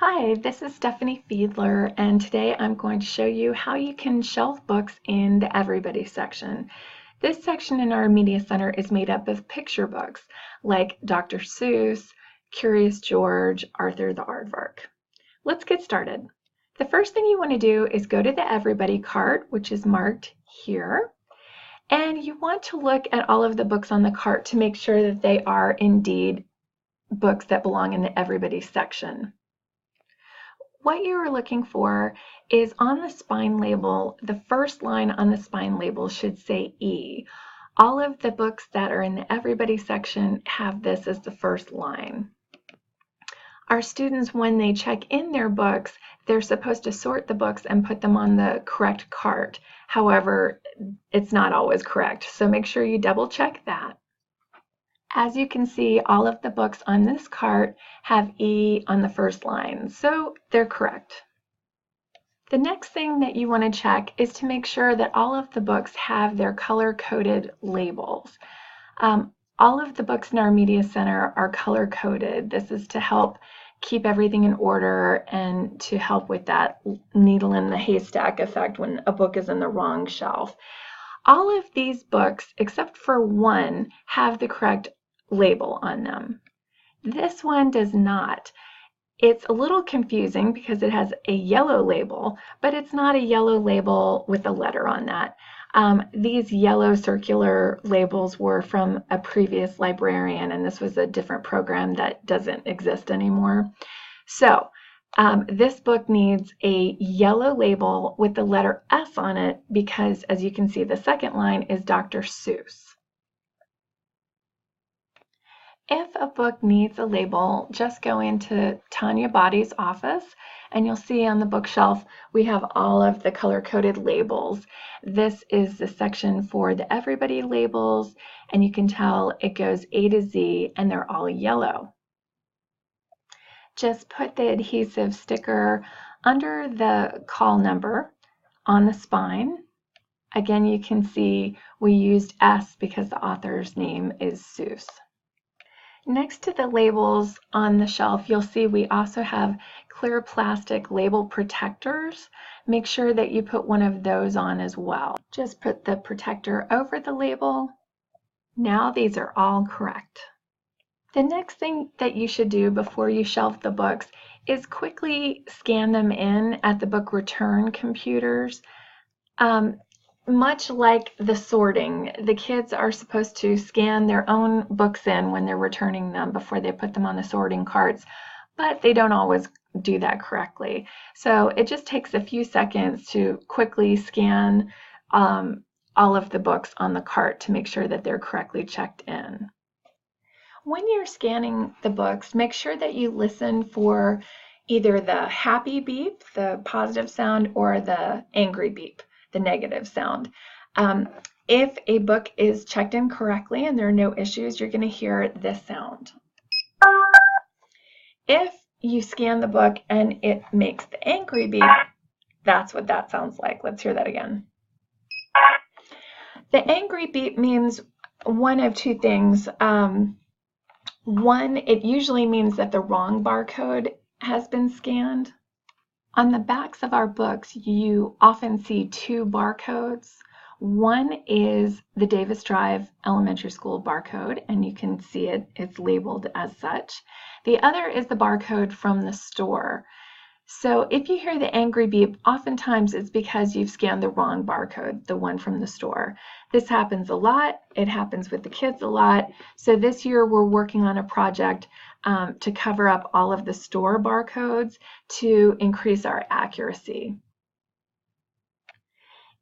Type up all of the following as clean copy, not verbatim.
Hi, this is Stephanie Fiedler, and today I'm going to show you how you can shelve books in the Everybody section. This section in our Media Center is made up of picture books like Dr. Seuss, Curious George, Arthur the Aardvark. Let's get started. The first thing you want to do is go to the Everybody cart, which is marked here, and you want to look at all of the books on the cart to make sure that they are indeed books that belong in the Everybody section. What you are looking for is on the spine label, the first line on the spine label should say E. All of the books that are in the Everybody section have this as the first line. Our students, when they check in their books, they're supposed to sort the books and put them on the correct cart. However, it's not always correct, so make sure you double check that. As you can see, all of the books on this cart have E on the first line, so they're correct. The next thing that you want to check is to make sure that all of the books have their color-coded labels. All of the books in our Media Center are color-coded. This is to help keep everything in order and to help with that needle in the haystack effect when a book is in the wrong shelf. All of these books, except for one, have the correct label on them. This one does not. It's a little confusing because it has a yellow label, but it's not a yellow label with a letter on that. These yellow circular labels were from a previous librarian, and this was a different program that doesn't exist anymore. So this book needs a yellow label with the letter S on it because, as you can see, the second line is Dr. Seuss. If a book needs a label, just go into Tanya Body's office and you'll see on the bookshelf we have all of the color-coded labels. This is the section for the Everybody labels, and you can tell it goes A to Z and they're all yellow. Just put the adhesive sticker under the call number on the spine. Again, you can see we used S because the author's name is Seuss. Next to the labels on the shelf, you'll see we also have clear plastic label protectors. Make sure that you put one of those on as well. Just put the protector over the label. Now these are all correct. The next thing that you should do before you shelf the books is quickly scan them in at the book return computers. Much like the sorting, the kids are supposed to scan their own books in when they're returning them before they put them on the sorting carts, but they don't always do that correctly. So it just takes a few seconds to quickly scan all of the books on the cart to make sure that they're correctly checked in. When you're scanning the books, make sure that you listen for either the happy beep, the positive sound, or the angry beep, the negative sound. If a book is checked in correctly and there are no issues, you're going to hear this sound. If you scan the book and it makes the angry beep, that's what that sounds like. Let's hear that again. The angry beep means one of two things. One, it usually means that the wrong barcode has been scanned. On the backs of our books, you often see two barcodes. One is the Davis Drive Elementary School barcode, and you can see it, it's labeled as such. The other is the barcode from the store. So if you hear the angry beep, oftentimes it's because you've scanned the wrong barcode, the one from the store. This happens a lot. It happens with the kids a lot. So this year we're working on a project to cover up all of the store barcodes to increase our accuracy.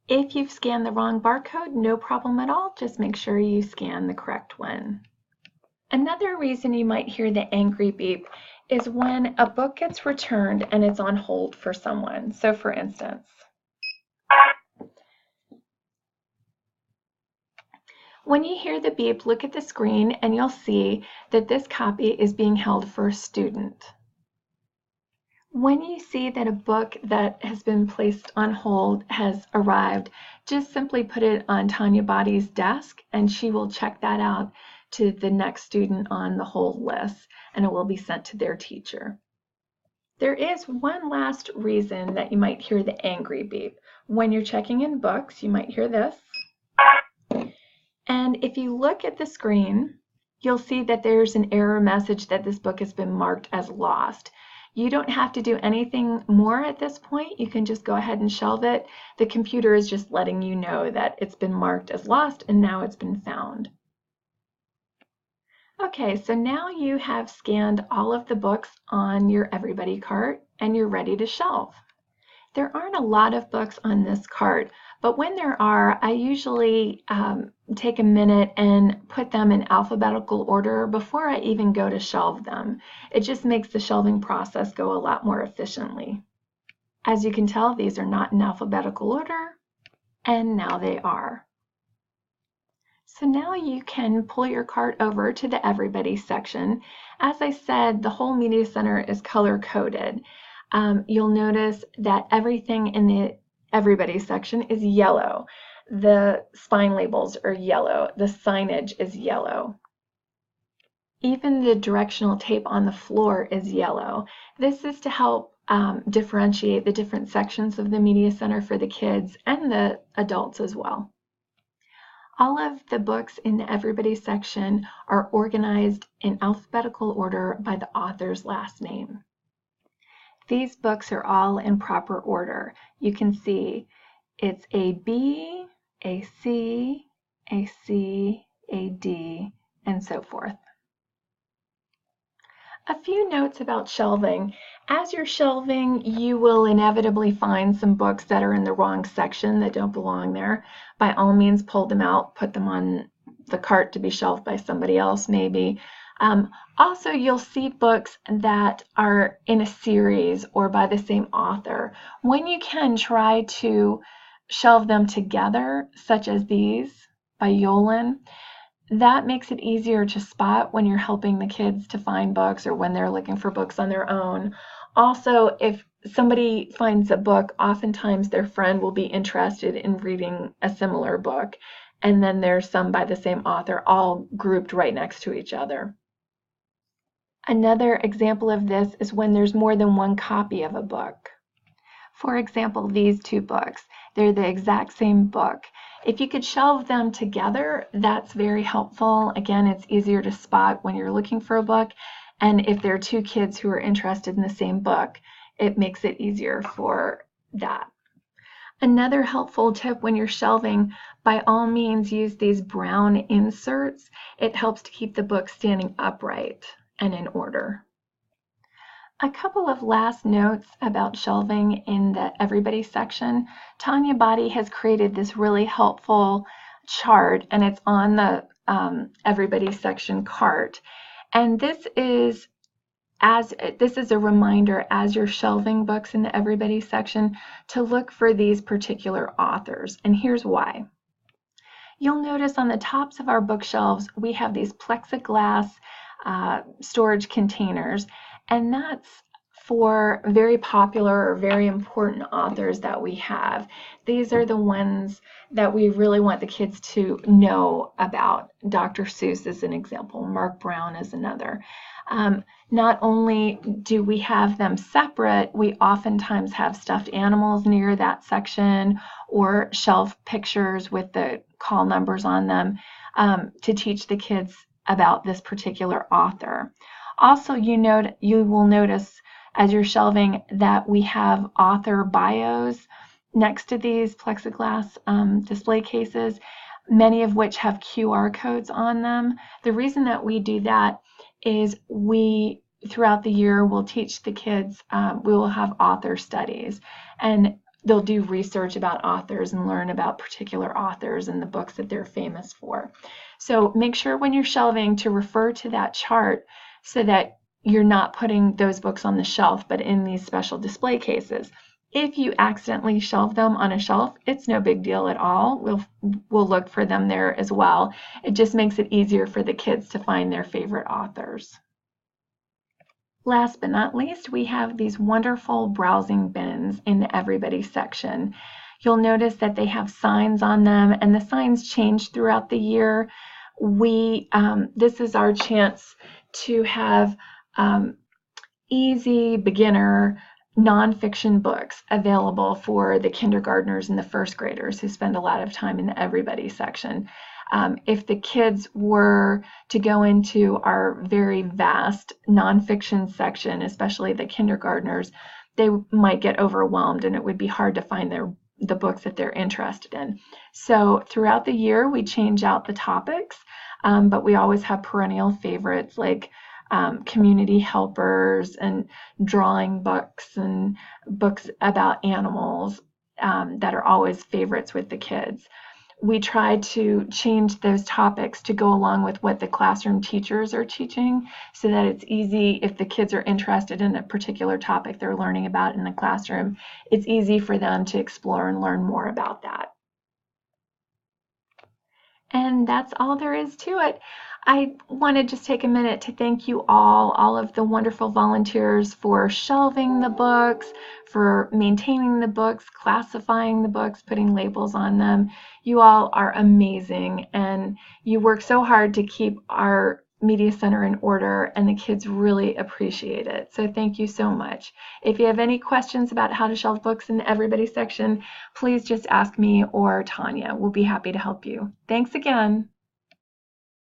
If you've scanned the wrong barcode, no problem at all. Just make sure you scan the correct one. Another reason you might hear the angry beep is when a book gets returned and it's on hold for someone. So for instance, when you hear the beep, look at the screen and you'll see that this copy is being held for a student. When you see that a book that has been placed on hold has arrived, just simply put it on Tanya Body's desk and she will check that out to the next student on the hold list, and it will be sent to their teacher. There is one last reason that you might hear the angry beep. When you're checking in books, you might hear this. And if you look at the screen, you'll see that there's an error message that this book has been marked as lost. You don't have to do anything more at this point. You can just go ahead and shelve it. The computer is just letting you know that it's been marked as lost and now it's been found. Okay, so now you have scanned all of the books on your Everybody cart and you're ready to shelve. There aren't a lot of books on this cart, but when there are, I usually take a minute and put them in alphabetical order before I even go to shelve them. It just makes the shelving process go a lot more efficiently. As you can tell, these are not in alphabetical order, and now they are. So now you can pull your cart over to the Everybody section. As I said, the whole Media Center is color-coded. You'll notice that everything in the Everybody section is yellow. The spine labels are yellow. The signage is yellow. Even the directional tape on the floor is yellow. This is to help differentiate the different sections of the Media Center for the kids and the adults as well. All of the books in the Everybody section are organized in alphabetical order by the author's last name. These books are all in proper order. You can see it's a B, a C, a C, a D, and so forth. A few notes about shelving. As you're shelving, you will inevitably find some books that are in the wrong section that don't belong there. By all means, pull them out, put them on the cart to be shelved by somebody else maybe. Also, you'll see books that are in a series or by the same author. When you can, try to shelve them together, such as these by Yolen. That makes it easier to spot when you're helping the kids to find books or when they're looking for books on their own. Also, if somebody finds a book, oftentimes their friend will be interested in reading a similar book, and then there's some by the same author all grouped right next to each other. Another example of this is when there's more than one copy of a book. For example, these two books, they're the exact same book. If you could shelve them together, that's very helpful. Again, it's easier to spot when you're looking for a book. And if there are two kids who are interested in the same book, it makes it easier for that. Another helpful tip when you're shelving, by all means use these brown inserts. It helps to keep the book standing upright and in order. A couple of last notes about shelving in the Everybody section. Tanya Body has created this really helpful chart, and it's on the Everybody section cart. And this is a reminder as you're shelving books in the Everybody section to look for these particular authors. And here's why. You'll notice on the tops of our bookshelves, we have these plexiglass storage containers, and that's for very popular or very important authors that we have. These are the ones that we really want the kids to know about. Dr. Seuss is an example. Mark Brown is another. Not only do we have them separate, we oftentimes have stuffed animals near that section or shelf pictures with the call numbers on them to teach the kids about this particular author. Also, you will notice as you're shelving that we have author bios next to these plexiglass display cases, many of which have QR codes on them. The reason that we do that is we, throughout the year, will teach the kids, we will have author studies, and they'll do research about authors and learn about particular authors and the books that they're famous for. So make sure when you're shelving to refer to that chart so that you're not putting those books on the shelf, but in these special display cases. If you accidentally shelve them on a shelf, it's no big deal at all. We'll look for them there as well. It just makes it easier for the kids to find their favorite authors. Last but not least, we have these wonderful browsing bins in the Everybody section. You'll notice that they have signs on them, and the signs change throughout the year. This is our chance to have easy beginner nonfiction books available for the kindergartners and the first graders who spend a lot of time in the everybody section. If the kids were to go into our very vast nonfiction section, especially the kindergartners, they might get overwhelmed and it would be hard to find the books that they're interested in. So throughout the year, we change out the topics, but we always have perennial favorites like community helpers and drawing books and books about animals that are always favorites with the kids. We try to change those topics to go along with what the classroom teachers are teaching so that it's easy if the kids are interested in a particular topic they're learning about in the classroom, it's easy for them to explore and learn more about that. And that's all there is to it. I want to just take a minute to thank you all of the wonderful volunteers for shelving the books, for maintaining the books, classifying the books, putting labels on them. You all are amazing and you work so hard to keep our media center in order, and the kids really appreciate it. So thank you so much. If you have any questions about how to shelve books in the everybody section, please just ask me or Tanya. We'll be happy to help you. Thanks again.